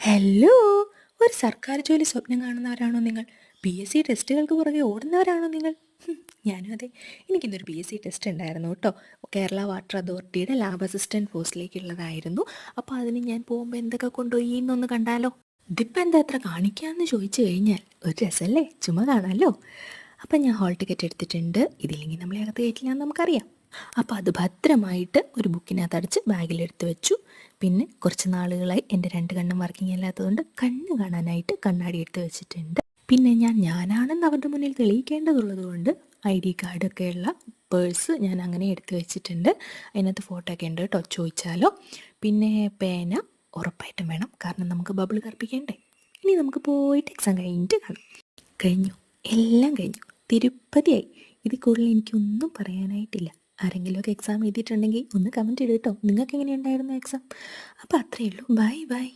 Hello, ഒരു സർക്കാർ ജോലി സ്വപ്നം കാണുന്നവരാണോ നിങ്ങൾ? PSC ടെസ്റ്റുകൾക്ക് പുറകെ ഓടുന്നവരാണോ നിങ്ങൾ? ഞാനും അതെ. എനിക്കിന്നൊരു PSC ടെസ്റ്റ് ഉണ്ടായിരുന്നു കേട്ടോ. കേരള വാട്ടർ അതോറിറ്റിയുടെ ലാബ് അസിസ്റ്റൻറ്റ് പോസ്റ്റിലേക്കുള്ളതായിരുന്നു. അപ്പോൾ അതിന് ഞാൻ പോകുമ്പോൾ എന്തൊക്കെ കൊണ്ടുപോയി എന്നൊന്ന് കണ്ടാലോ? ഇതിപ്പോൾ എന്താ അത്ര കാണിക്കാമെന്ന് ചോദിച്ചു കഴിഞ്ഞാൽ ഒരു രസമല്ലേ, ചുമ്മാ കാണാമല്ലോ. അപ്പം ഞാൻ ഹാൾ ടിക്കറ്റ് എടുത്തിട്ടുണ്ട്. ഇതില്ലെങ്കിൽ നമ്മളെ അകത്ത് കയറ്റില്ല എന്ന് നമുക്കറിയാം. അപ്പോൾ അത് ഭദ്രമായിട്ട് ഒരു ബുക്കിനകത്ത് അടച്ച് ബാഗിലെടുത്ത് വെച്ചു. പിന്നെ കുറച്ച് നാളുകളായി എൻ്റെ 2 കണ്ണും വർക്കിംഗ് അല്ലാത്തതുകൊണ്ട് കണ്ണ് കാണാനായിട്ട് കണ്ണാടി എടുത്ത് വെച്ചിട്ടുണ്ട്. പിന്നെ ഞാനാണെന്ന് അവരുടെ മുന്നിൽ തെളിയിക്കേണ്ടതുള്ളത് കൊണ്ട് ID കാർഡൊക്കെയുള്ള പേഴ്സ് ഞാൻ അങ്ങനെ എടുത്ത് വെച്ചിട്ടുണ്ട്. അതിനകത്ത് ഫോട്ടോ ഒക്കെ ഉണ്ട് കേട്ടോ, ചോദിച്ചാലോ. പിന്നെ പേന ഉറപ്പായിട്ടും വേണം, കാരണം നമുക്ക് ബബിൾ കറുപ്പിക്കണ്ടേ. ഇനി നമുക്ക് പോയിട്ട് എക്സാം കഴിഞ്ഞിട്ട് കാണാം. കഴിഞ്ഞു, എല്ലാം കഴിഞ്ഞു, തിരുപ്പതിയായി. ഇതിൽ കൂടുതൽ എനിക്കൊന്നും പറയാനായിട്ടില്ല. ആരെങ്കിലുമൊക്കെ എക്സാം എഴുതിയിട്ടുണ്ടെങ്കിൽ ഒന്ന് കമൻറ്റ് ഇടും കേട്ടോ. നിങ്ങൾക്ക് എങ്ങനെയുണ്ടായിരുന്നു എക്സാം? അപ്പോൾ അത്രയേ ഉള്ളൂ. Bye bye.